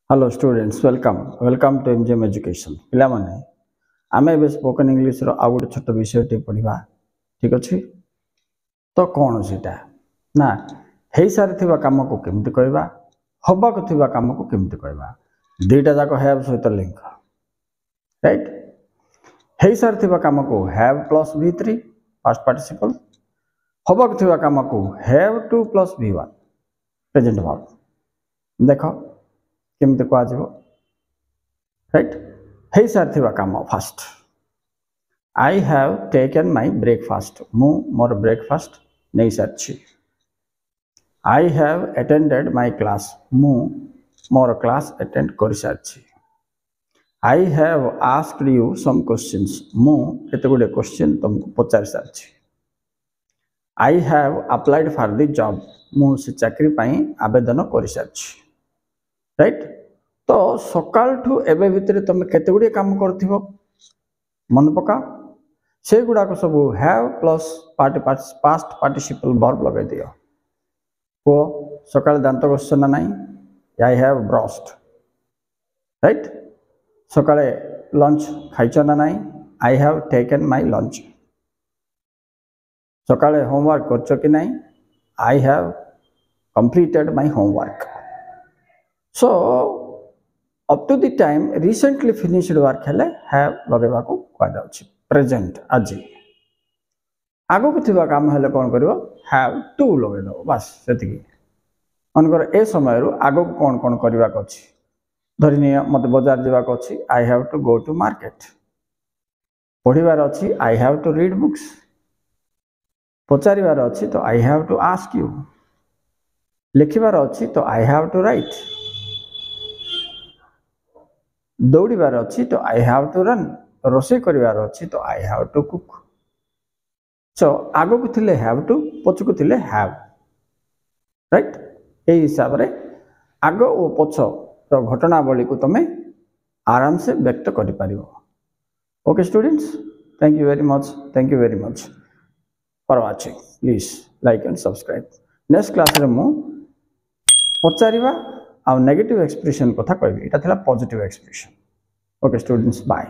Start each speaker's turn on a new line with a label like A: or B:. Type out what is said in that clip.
A: Hello students welcome to MGM education पिला माने आमे बे स्पोकन इंग्लिश रो आ गोटे छोट विषय पढ़ा ठीक अच्छे तो कौन सीटा ना हो सारी कम को केमती कहवा हबाक कम को केमती कहवा दुईटा जाक हैव सहित लिंक राइट हो सारी कम को have plus V3 past participle हबाक कम को have to plus V1 present verb देख केमती कह राइट हो सारी कम फास्ट I have taken my breakfast मु मोर ब्रेकफास्ट नहीं सारी I have attended my class मु मोर क्लास अटेंड कर सारी I have asked you some questions मु केते गुडे क्वेश्चन तुमको पचार सारी I have applied for the job मु से चाकरी पाई आवेदन कर सारी राइट तो सकाल ठू एबे भितर तुम केते गुडे काम करथिबो मन पका से गुडाक सब have plus past participle verb लगे दियो को सकाल दांत घोषण ना नहीं आई हैव ब्रश्ड राइट सकाले लंच खाइछ ना नहीं I have taken my lunch सकाले होमवर्क करछ कि नहीं I have completed my homework so up to the time recently finished work हेले हैव लगेबा को कह जाउछि प्रेजेंट आज आगो को थिबा काम हेले कोन करिवो हैव टू लगे दो बस सेति अनकर ए समय रु आगो कोन कोन करबा को अछि धरिनिया मते बाजार जेबा को अछि I have to go to market पढिबार अछि I have to read books पचारिबार अछि तो I have to ask you लिखिबार अछि तो आई हैव टू राइट दौड़ार अच्छी तो आई हैव टू रन रोसे करार अच्छी तो I have to cook so आगो को थिले हैव टू पछकु थिले हैव राइट ए हिसाब रे आगो और पछ रो घटनावली को तमे आराम से व्यक्त करि परिबो okay students thank you very much for watching please like and subscribe next class रे मु पचारिबा आ नेगेटिव एक्सप्रेशन कथा कहबी एटा थिला positive expression okay students bye.